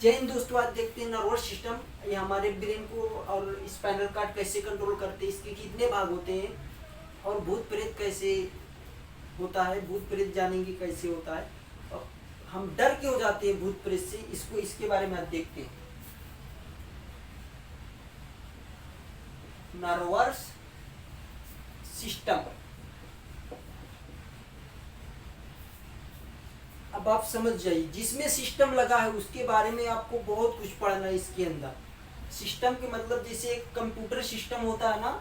जय हिंद दोस्तों, आज देखते हैं नर्वस सिस्टम। ये हमारे ब्रेन को और स्पाइनल कार्ड कैसे कंट्रोल करते हैं, इसके कितने भाग होते हैं और भूत प्रेत कैसे होता है, भूत प्रेत जानेंगे कैसे होता है और हम डर क्यों जाते हैं भूत प्रेत से, इसके बारे में आज देखते हैं। नर्वस सिस्टम, अब आप समझ जाइए, जिसमें सिस्टम लगा है उसके बारे में आपको बहुत कुछ पढ़ना है। इसके अंदर सिस्टम के मतलब जैसे एक कंप्यूटर सिस्टम होता है ना,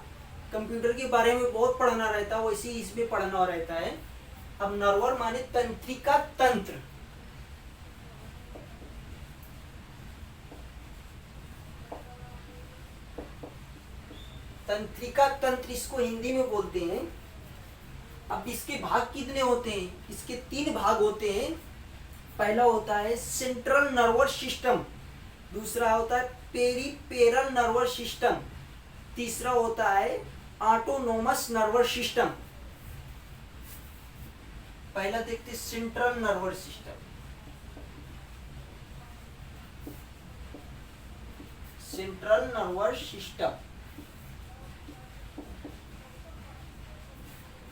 कंप्यूटर के बारे में बहुत पढ़ना रहता है, वैसे ही इसमें पढ़ना रहता है। अब नर्वर माने तंत्रिका तंत्र, तंत्रिका तंत्र इसको हिंदी में बोलते हैं। अब इसके भाग कितने होते हैं? इसके 3 भाग होते हैं। पहला होता है सेंट्रल नर्वस सिस्टम, दूसरा होता है पेरिफेरल नर्वस सिस्टम, तीसरा होता है ऑटोनोमस नर्वस सिस्टम। पहला देखते central nervous system. Central nervous system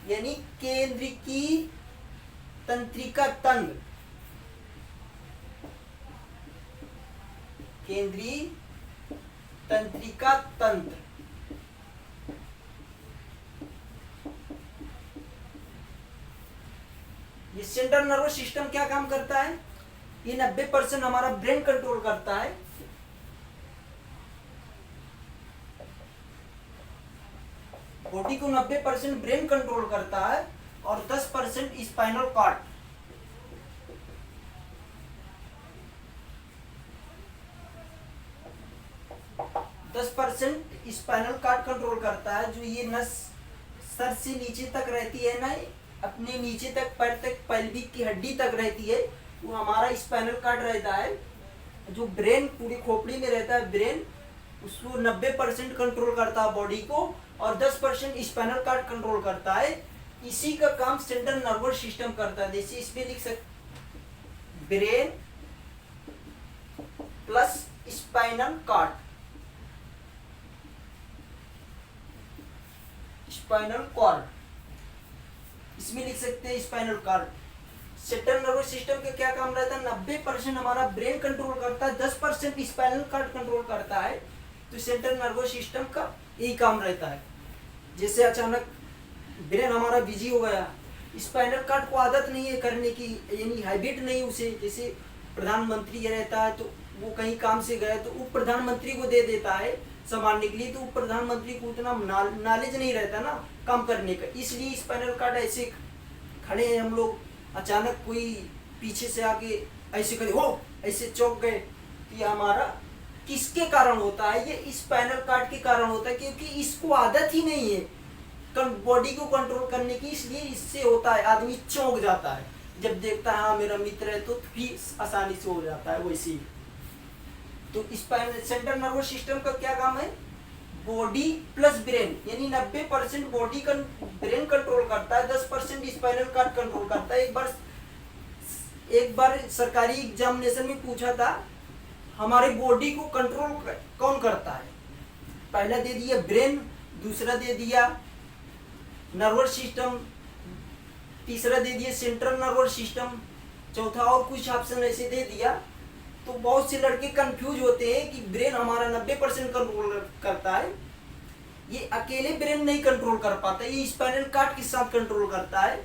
यानी केंद्रीय तंत्रिका तंत्र, केंद्रीय तंत्रिका तंत्र। ये सेंट्रल नर्वस सिस्टम क्या काम करता है? ये 90% हमारा ब्रेन कंट्रोल करता है। बॉडी को 90% ब्रेन कंट्रोल करता है और 10% spinal cord. Spinal cord control करता है, जो ये नस सर से नीचे तक रहती है ना, अपने नीचे तक पैर तक पैल्विक की हड्डी तक रहती है, वो हमारा स्पाइनल कॉर्ड रहता है। जो ब्रेन पूरी खोपड़ी में रहता है, ब्रेन उसको 90% कंट्रोल करता है बॉडी को और 10% स्पाइनल कॉर्ड कंट्रोल करता है। इसी का काम सेंट्रल नर्वस सिस्टम करता है। जैसे इसमें लिख सकते brain plus spinal cord, spinal cord इसमें लिख सकते हैं spinal cord. Central nervous system का क्या काम रहता है? 90% हमारा ब्रेन कंट्रोल करता है, 10% स्पाइनल कॉर्ड कंट्रोल करता है। तो सेंट्रल नर्वस सिस्टम का यही काम रहता है। जैसे अचानक ब्रेन हमारा बिजी हो गया, स्पाइनल कॉर्ड को आदत नहीं है करने की, यानी हैबिट नहीं उसे, जैसे प्रधानमंत्री रहता है तो वो कहीं काम से गए तो उप प्रधानमंत्री को दे देता है संभालने के लिए, तो उप प्रधानमंत्री को उतना नॉलेज नहीं रहता ना काम करने का, इसलिए स्पाइनल कॉर्ड ऐसे खड़े हैं हम लोग, अचानक कोई पीछे से आके ऐसे करे हो, ऐसे चौंक गए। तो ये हमारा किसके कारण होता है? ये स्पाइनल कॉर्ड के कारण होता है, क्योंकि इसको आदत ही नहीं है बॉडी को कंट्रोल करने की, इसलिए इससे होता है आदमी चौंक जाता है जब देखता है हाँ मेरा मित्र है, तो भी आसानी से हो जाता है वैसे ही। तो स्पाइनल सेंट्रल नर्वस सिस्टम का क्या काम है? बॉडी प्लस ब्रेन, यानी 90% बॉडी का ब्रेन कंट्रोल करता है, 10% स्पाइनल कॉर्ड कंट्रोल करता है। एक बार सरकारी एग्जामिनेशन में पूछा था हमारे बॉडी को कंट्रोल कौन करता है? पहला दे दिया ब्रेन, दूसरा दे दिया नर्वस सिस्टम, तीसरा दे दिया सेंट्रल नर्वस सिस्टम, चौथा और कुछ ऑप्शन ऐसे दे दिया। तो बहुत से लड़के कंफ्यूज होते हैं कि ब्रेन हमारा 90% कंट्रोल करता है, ये अकेले ब्रेन नहीं कंट्रोल कर पाता, ये स्पाइनल कॉर्ड के साथ कंट्रोल करता है।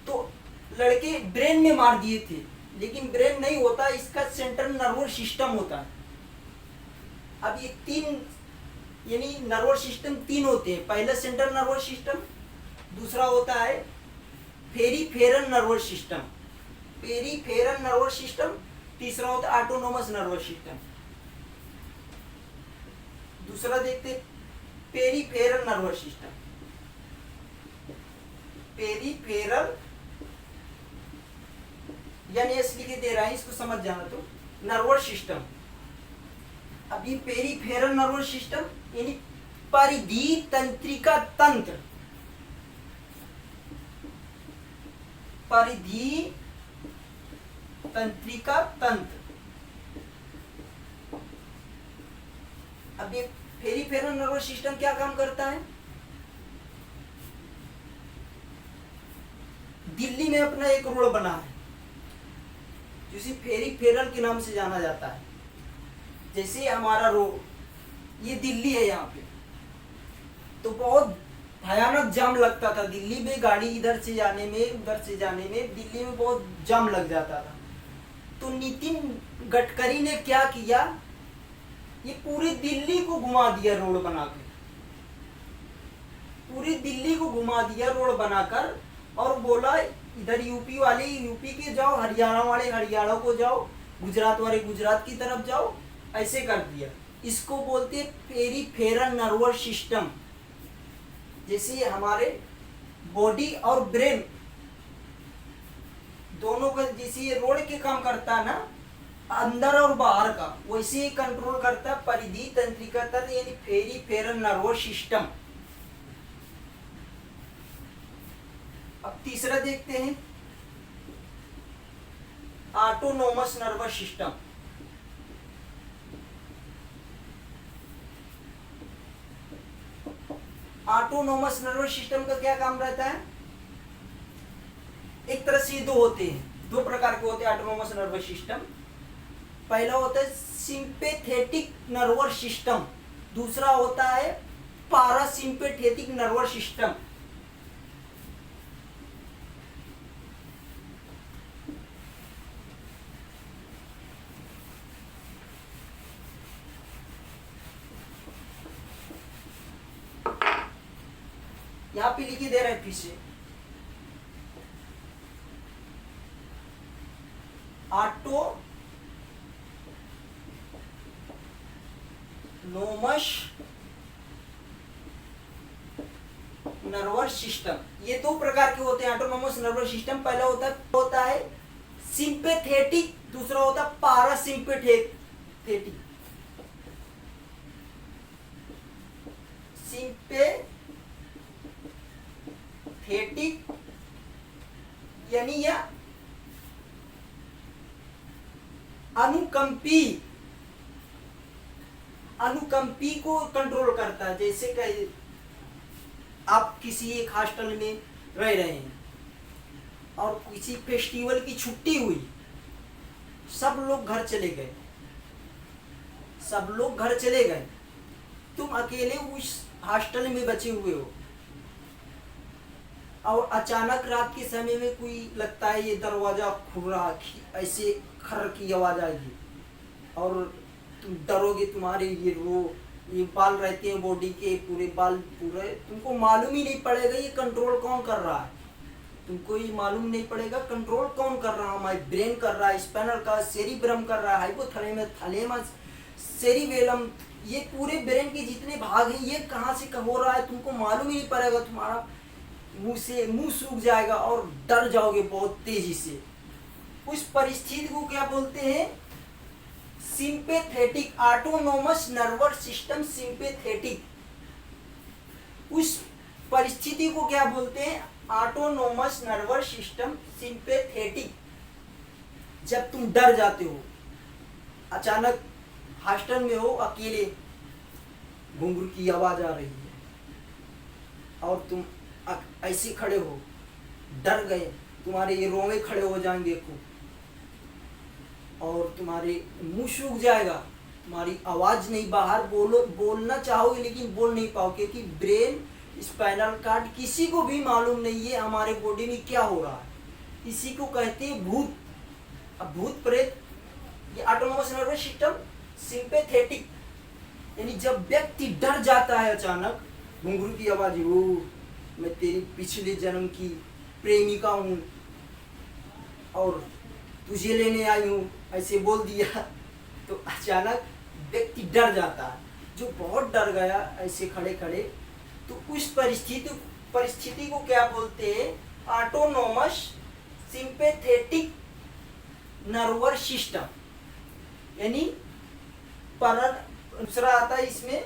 तो लड़के ब्रेन में मार दिए थे, लेकिन ब्रेन नहीं होता, इसका सेंट्रल नर्वस सिस्टम होता है। अब ये 3 यानी नर्वस सिस्टम 3 होते हैं। पहला सेंट्रल नर्वस सिस्टम, दूसरा होता है peripheral nervous system, peripheral nervous system, तीसरा होता है ऑटोनोमस नर्वस सिस्टम। दूसरा देखते पेरिफेरल नर्वस सिस्टम, पेरिफेरल यानी इसलिए के दे रहा है, इसको समझ जाना। तो नर्वस सिस्टम, अब ये पेरिफेरल नर्वस सिस्टम यानी परिधि तंत्रिका तंत्र, परिधि तंत्रिका तंत्र अब ये पेरिफेरल नर्वस सिस्टम क्या काम करता है? दिल्ली में अपना एक रोड बना है जिसे पेरिफेरल के नाम से जाना जाता है। जैसे हमारा रोड, ये दिल्ली है, यहाँ पे तो बहुत भयानक जाम लगता था दिल्ली में, गाड़ी इधर से जाने में उधर से जाने में दिल्ली में बहुत जाम लग जाता था। तो नितिन गडकरी ने क्या किया, ये पूरी दिल्ली को घुमा दिया रोड बना के, पूरी दिल्ली को घुमा दिया रोड बनाकर, और बोला इधर यूपी वाले यूपी के जाओ, हरियाणा वाले हरियाणा को जाओ, गुजरात वाले गुजरात की तरफ जाओ, ऐसे कर दिया। इसको बोलते हैं पेरिफेरल नर्वस सिस्टम। जैसे हमारे बॉडी और ब्रेन दोनों का, जैसे ये रोड के काम करता है ना अंदर और बाहर का, वैसे ही कंट्रोल करता है परिधि तंत्रिका तंत्र यानी पेरिफेरल नर्वस सिस्टम। अब तीसरा देखते हैं, autonomous nervous system. Autonomous nervous system का क्या काम रहता है? एक तरह से दो होते हैं, दो प्रकार के होते हैं ऑटोनोमस नर्वस सिस्टम। पहला होता है सिंपैथेटिक नर्वस सिस्टम, दूसरा होता है पारासिम्पैथेटिक नर्वस सिस्टम। यहां पे लिखी दे रहा है पीछे, ऑटोनोमस नर्वस सिस्टम। ये दो प्रकार के होते हैं ऑटोनोमस नर्वस सिस्टम। पहला होता है सिंपैथेटिक, दूसरा होता है पारासिम्पैथेटिक। सिंपैथेटिक यानी यह अनुकंपी को कंट्रोल करता है। जैसे कि आप किसी एक हॉस्टल में रह रहे हैं और किसी फेस्टिवल की छुट्टी हुई, सब लोग घर चले गए, तुम अकेले उस हॉस्टल में बचे हुए हो, और अचानक रात के समय में कोई लगता है ये दरवाजा खुल रहा, ऐसे खर की आवाज आएगी और तुम डरोगे। तुम्हारे ये बाल रहते हैं बॉडी के, पूरे बाल पूरे, तुमको मालूम ही नहीं पड़ेगा ये कंट्रोल कौन कर रहा है, तुमको ये मालूम नहीं पड़ेगा कंट्रोल कौन कर रहा है। हमारे ब्रेन कर रहा है, स्पाइनल का सेरिब्रम कर रहा है, हाइपोथैलेमस, सेरिबेलम, ये पूरे ब्रेन के जितने भाग हैं ये कहाँ से हो रहा है तुमको मालूम ही नहीं पड़ेगा। तुम्हारा मुंह सूख जाएगा और डर जाओगे बहुत तेजी से। उस परिस्थिति को क्या बोलते हैं? Sympathetic, autonomous nervous system sympathetic. उस परिस्थिति को क्या बोलते हैं? Autonomous nervous system sympathetic. जब तुम डर जाते हो, अचानक हॉस्टल में हो, अकेले, घुंघरू की आवाज आ रही है और तुम ऐसे खड़े हो, डर गए, तुम्हारे ये रोंगे खड़े हो जाएंगे खूब और तुम्हारे मुंह सूख जाएगा, तुम्हारी आवाज नहीं, बाहर बोलना चाहोगे लेकिन बोल नहीं पाओगे, क्योंकि ब्रेन, स्पाइनल कार्ड किसी को भी मालूम नहीं है हमारे बॉडी में क्या हो रहा है। इसी को कहते हैं भूत। अब भूत प्रेत, ये ऑटोनोमस नर्वस सिस्टम सिंपैथेटिक, यानी जब व्यक्ति डर जाता है अचानक, घुंघरू की आवाज, हो मैं तेरी पिछले जन्म की प्रेमिका हूँ और तुझे लेने आई हूँ, ऐसे बोल दिया तो अचानक व्यक्ति डर जाता है, जो बहुत डर गया ऐसे खड़े खड़े। तो उस परिस्थिति को क्या बोलते हैं? ऑटोनोमस सिंपैथेटिक नर्वस सिस्टम, यानी दूसरा आता है इसमें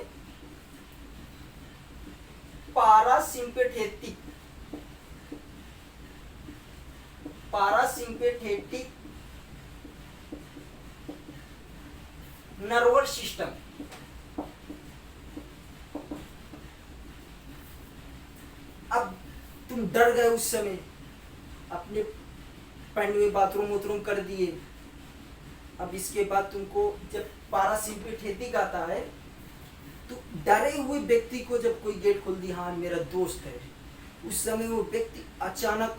पारासिम्पैथेटिक नर्वस सिस्टम। डर गए उस समय, अपने पैंट में बाथरूम वथरूम कर दिए। अब इसके बाद तुमको जब पारासिम्पेथेटिक आता है तो डरे हुए व्यक्ति को जब कोई गेट खोल दी, हाँ मेरा दोस्त है, उस समय वो व्यक्ति अचानक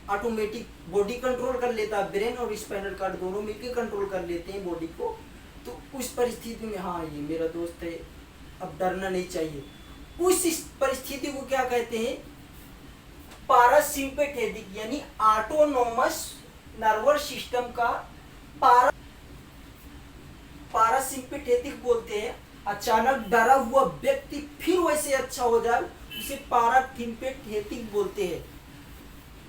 ऑटोमेटिक बॉडी कंट्रोल कर लेता है, ब्रेन और स्पाइनल कॉर्ड दोनों मिलकर कंट्रोल कर लेते हैं बॉडी को। तो उस परिस्थिति में हाँ ये मेरा दोस्त है, अब डरना नहीं चाहिए। उस परिस्थिति को क्या कहते हैं? पारासिम्पेथेटिक, यानी ऑटोनोमस नर्वस सिस्टम का पारासिम्पेथेटिक बोलते हैं। अचानक डरा हुआ व्यक्ति फिर वैसे अच्छा हो जाए उसे पारासिम्पेथेटिक बोलते हैं,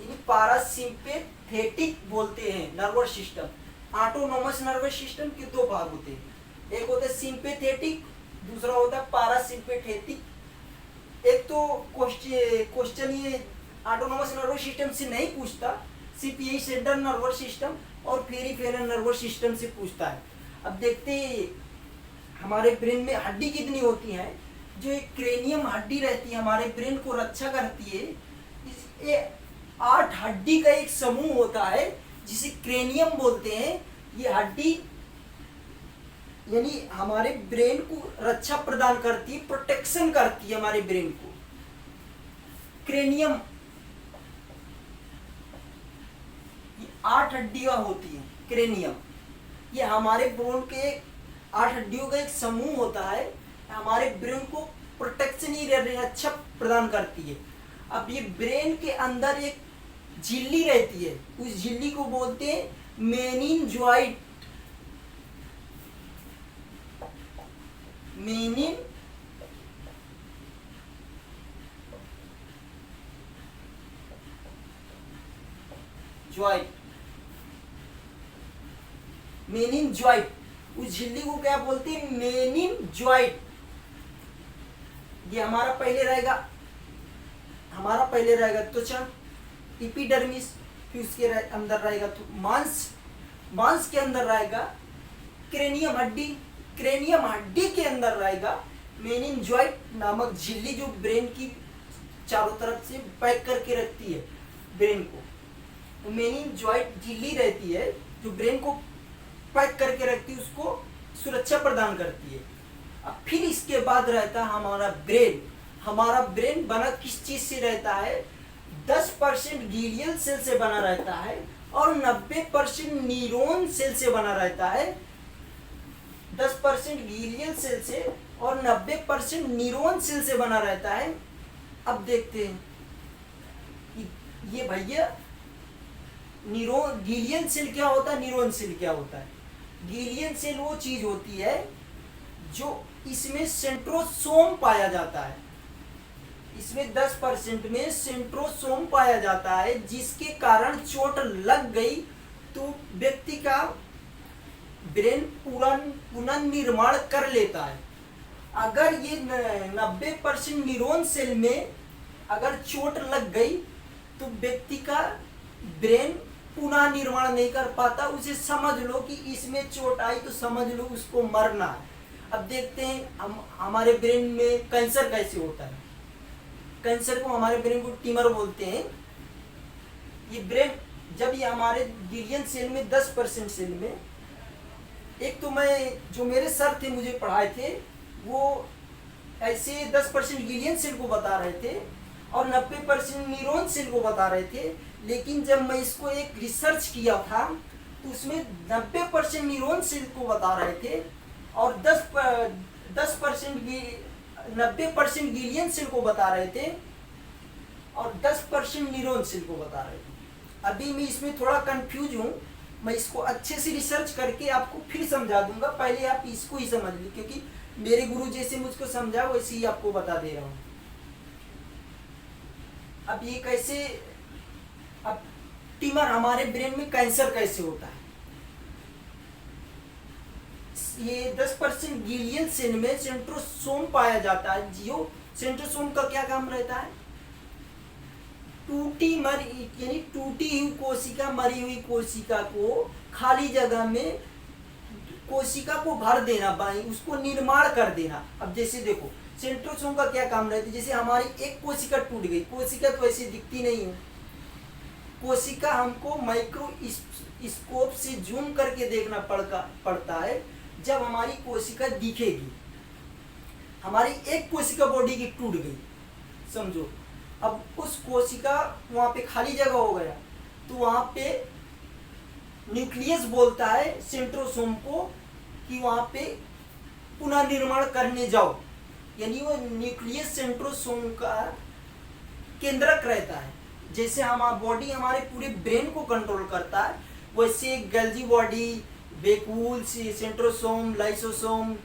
यानी पारासिम्पेथेटिक बोलते हैं nervous system. Autonomous nervous system के दो भाग होते हैं, एक होता है सिंपैथेटिक, दूसरा होता है पारासिम्पेथेटिक। एक तो क्वेश्चन ये ऑटोनोमस नर्वस सिस्टम से नहीं पूछता, सिर्फ यही सेंट्रल नर्वस सिस्टम और पेरिफेरल नर्वस सिस्टम से पूछता है। अब देखते हैं हमारे ब्रेन में हड्डी कितनी होती है। जो एक क्रेनियम हड्डी रहती है हमारे ब्रेन को रक्षा करती है, ये 8 हड्डी का एक समूह होता है जिसे क्रेनियम बोलते हैं। ये हड्डी यानी हमारे ब्रेन को रक्षा प्रदान करती है, प्रोटेक्शन करती है हमारे ब्रेन को। क्रेनियम 8 हड्डियां होती हैं। क्रेनियम ये हमारे ब्रेन के 8 हड्डियों का एक समूह होता है, हमारे ब्रेन को प्रोटेक्शन ही रक्षा प्रदान करती है। अब ये ब्रेन के अंदर एक झिल्ली रहती है, उस झिल्ली को बोलते हैं मेनिनजॉइड। मेनिनजॉइड, उस झिल्ली को क्या बोलते हैं? मेनिनजॉइड। ये हमारा पहले रहेगा त्वचा, एपिडर्मिस, फिर उसके अंदर रहेगा तो मांस के अंदर रहेगा क्रेनियम हड्डी, क्रेनियम हड्डी के अंदर रहेगा मेनिनजॉइड नामक झिल्ली, जो ब्रेन की चारों तरफ से पैक करके रखती है ब्रेन को। तो मेनिनजॉइड झिल्ली रहती है जो ब्रेन को पैक करके रखती है, उसको सुरक्षा प्रदान करती है। अब फिर इसके बाद रहता है हमारा ब्रेन। हमारा ब्रेन बना किस चीज से रहता है? 10% ग्लियल सेल से बना रहता है और 90% न्यूरॉन सेल से बना रहता है। 10% ग्लियल सेल से और 90% न्यूरॉन सेल से बना रहता है। अब देखते हैं ये भैया ग्लियल सेल क्या होता है, न्यूरॉन सेल क्या होता है? ग्लियल सेल वो चीज होती है जो इसमें सेंट्रोसोम पाया जाता है। इसमें 10% में सेंट्रोसोम पाया जाता है, जिसके कारण चोट लग गई तो व्यक्ति का ब्रेन पुनर्निर्माण कर लेता है। अगर ये 90% न्यूरॉन सेल में अगर चोट लग गई तो व्यक्ति का ब्रेन पुनः निर्माण नहीं कर पाता। उसे समझ लो कि इसमें चोट आई तो समझ लो उसको मरना है। अब देखते हैं हमारे ब्रेन में कैंसर कैसे होता है। कैंसर को हमारे ब्रेन को ट्यूमर बोलते हैं। ये ब्रेन जब ये हमारे ग्लियल सेल में 10% सेल में, एक तो मैं जो मेरे सर थे मुझे पढ़ाए थे वो ऐसे 10% ग्लियल सेल को बता रहे थे और 90% न्यूरॉन सेल को बता रहे थे। लेकिन जब मैं इसको एक रिसर्च किया था तो उसमें 90% न्यूरॉन सेल को बता रहे थे और 10% 90% ग्लियल सेल को बता रहे थे और 10% न्यूरॉन सेल को बता रहे थे। अभी मैं इसमें थोड़ा कंफ्यूज हूँ, मैं इसको अच्छे से रिसर्च करके आपको फिर समझा दूंगा। पहले आप इसको ही समझ लीजिए, क्योंकि मेरे गुरु जैसे मुझको समझा वैसे ही आपको बता दे रहा हूँ। अब ये कैसे, अब ट्यूमर हमारे ब्रेन में कैंसर कैसे होता है? ये 10% ग्लियल सेल में सेंट्रोसोम पाया जाता है। जियो सेंट्रोसोम का क्या काम रहता है? यानी टूटी हुई कोशिका, मरी हुई कोशिका को खाली जगह में कोशिका को भर देना, उसको निर्माण कर देना। अब जैसे देखो सेंट्रोसोम का क्या काम रहता है? जैसे हमारी एक कोशिका टूट गई, कोशिका तो ऐसी दिखती नहीं है, कोशिका हमको माइक्रो स्कोप से जूम करके देखना पड़ता है जब हमारी कोशिका दिखेगी। हमारी एक कोशिका बॉडी की टूट गई समझो, अब उस कोशिका वहाँ पे खाली जगह हो गया, तो वहाँ पे न्यूक्लियस बोलता है सेंट्रोसोम को कि वहाँ पे पुनर्निर्माण करने जाओ, यानी वो न्यूक्लियस सेंट्रोसोम का केंद्रक रहता है। जैसे हमारा बॉडी हमारे पूरे ब्रेन को कंट्रोल करता है, वैसे गल्जी बॉडी, वेक्यूल, सेंट्रोसोम, लाइसोसोम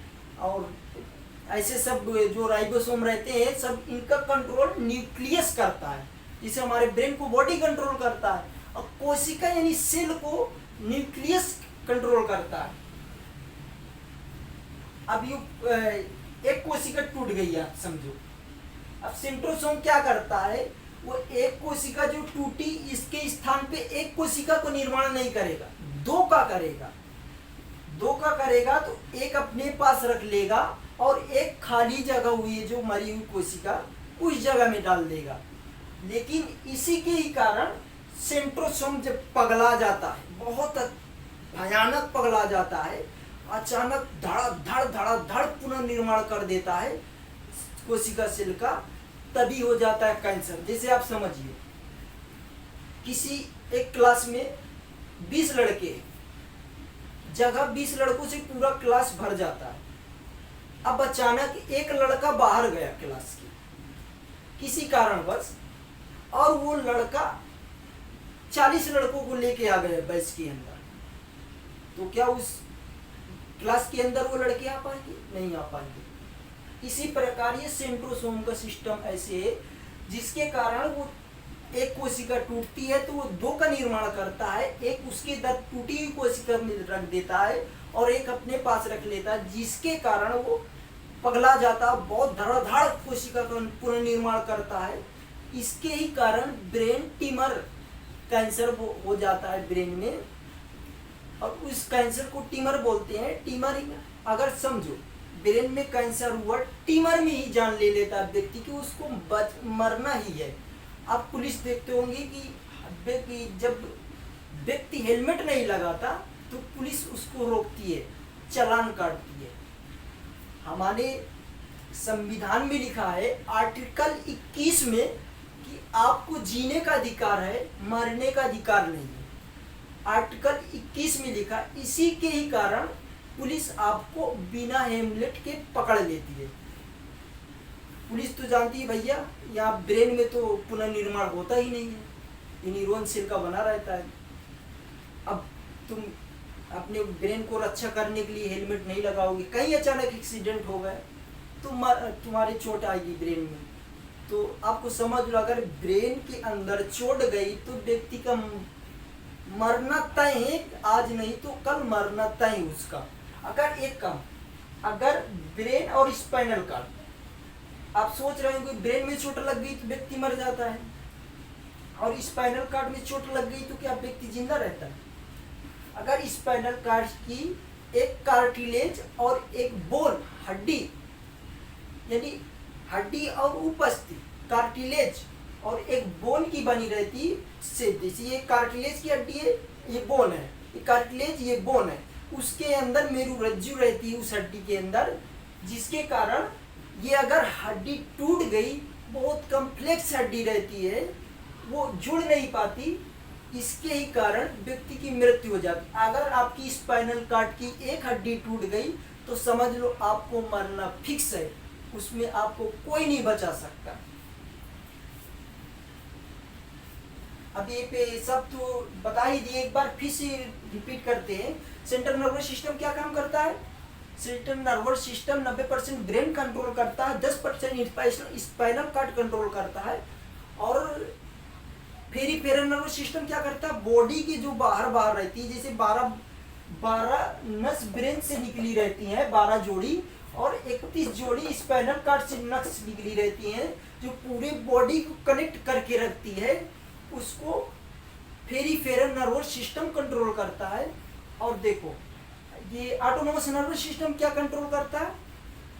और ऐसे सब जो राइबोसोम रहते हैं, सब इनका कंट्रोल न्यूक्लियस करता है, जिसे हमारे ब्रेन को बॉडी कंट्रोल करता है, और कोशिका यानी सेल को न्यूक्लियस कंट्रोल करता है। अब एक कोशिका टूट गई है समझो, अब सेंट्रोसोम क्या करता है, वो एक कोशिका जो टूटी इसके स्थान पे एक कोशिका को निर्माण नहीं करेगा, दो का करेगा, तो एक अपने पास रख लेगा और एक खाली जगह हुई है जो मरी हुई कोशिका उस जगह में डाल देगा। लेकिन इसी के ही कारण सेंट्रोसोम जब पगला जाता है, बहुत भयानक पगला जाता है, अचानक धड़ पुनर्निर्माण कर देता है कोशिका सेल का, तभी हो जाता है कैंसर। जैसे आप समझिए किसी एक क्लास में 20 लड़के, जगह 20 लड़कों से पूरा क्लास भर जाता है। अब अचानक एक लड़का बाहर गया क्लास के किसी कारणवश, और वो लड़का 40 लड़कों को लेके आ गया बैच के अंदर, तो क्या उस क्लास के अंदर वो लड़के आ पाएंगे? नहीं आ पाएंगे। इसी प्रकार ये सेंट्रोसोम का सिस्टम ऐसे है जिसके कारण वो एक कोशिका टूटती है तो वो दो का निर्माण करता है, एक उसके अंदर टूटी हुई कोशिका में रख देता है और एक अपने पास रख लेता है, जिसके कारण वो पगला जाता है, बहुत धड़ाधड़ कोशिका का पुनर्निर्माण करता है। इसके ही कारण ब्रेन ट्यूमर कैंसर हो जाता है ब्रेन में, और उस कैंसर को ट्यूमर बोलते हैं। ट्यूमर अगर समझो ब्रेन में कैंसर हुआ, ट्यूमर में ही जान ले लेता है व्यक्ति कि उसको मरना ही है। आप पुलिस देखते होंगे कि जब व्यक्ति हेलमेट नहीं लगाता तो पुलिस उसको रोकती है, चालान काटती है। हमारे संविधान में लिखा है आर्टिकल 21 में कि आपको जीने का अधिकार है, मरने का अधिकार नहीं है। आर्टिकल 21 में लिखा, इसी के ही कारण पुलिस आपको बिना हेलमेट के पकड़ लेती है। पुलिस तो जानती है भैया यहाँ ब्रेन में तो पुनर्निर्माण होता ही नहीं है, ये न्यूरॉन सेल का बना रहता है। अब तुम अपने ब्रेन को रक्षा करने के लिए हेलमेट नहीं लगाओगे, कहीं अचानक एक्सीडेंट हो गया तो तुम्हारी चोट आएगी ब्रेन में। तो आपको समझ लो, अगर ब्रेन के अंदर चोट गई तो व्यक्ति का मरना तय है, आज नहीं तो कल मरना तय है उसका। अगर ब्रेन और स्पाइनल कार्ड, आप सोच रहे हो कि ब्रेन में चोट लग गई तो व्यक्ति मर जाता है, और स्पाइनल कार्ड में चोट लग गई तो क्या व्यक्ति जिंदा रहता है? अगर स्पाइनल कार्ड की एक कार्टिलेज और एक बोन, हड्डी यानी हड्डी और उपस्थिति, कार्टिलेज और एक बोन की बनी रहती से, जैसे ये कार्टिलेज की हड्डी है, ये बोन है, ये कार्टिलेज, ये बोन है, उसके अंदर मेरुरज्जु रहती है उस हड्डी के अंदर, जिसके कारण ये अगर हड्डी टूट गई, बहुत कम्प्लेक्स हड्डी रहती है, वो जुड़ नहीं पाती, इसके ही कारण व्यक्ति की मृत्यु हो जाती। अगर आपकी स्पाइनल कार्ड की एक हड्डी टूट गई तो समझ लो आपको मरना फिक्स है, उसमें आपको कोई नहीं बचा सकता। अब ये पे सब तो बता ही दिए, एक बार फिर से रिपीट करते हैं। सेंट्रल नर्वस सिस्टम क्या काम करता है? Central nervous system 90% brain control करता है, 10% स्पाइनल कार्ड कंट्रोल करता है, और पेरिफेरल नर्वस सिस्टम क्या करता है? बॉडी की जो बाहर रहती है, जैसे 12 नस ब्रेन से निकली रहती हैं, 12 जोड़ी, और 31 जोड़ी स्पाइनल कार्ड से नस निकली रहती हैं, जो पूरे बॉडी को कनेक्ट करके रखती है, उसको पेरिफेरल नर्वस सिस्टम कंट्रोल करता है। और देखो ये ऑटोनोमस नर्वस सिस्टम क्या कंट्रोल करता है?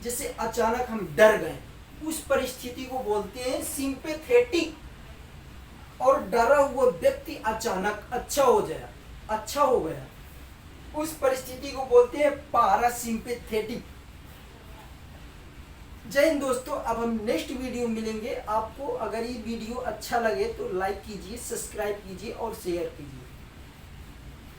जैसे अचानक हम डर गए, उस परिस्थिति को बोलते हैं सिंपैथेटिक। और डरा हुआ व्यक्ति अचानक अच्छा हो गया, उस परिस्थिति को बोलते हैं पैरासिम्पैथेटिक। जय हिंद दोस्तों, अब हम नेक्स्ट वीडियो मिलेंगे। आपको अगर ये वीडियो अच्छा लगे तो लाइक कीजिए, सब्सक्राइब कीजिए और शेयर कीजिए।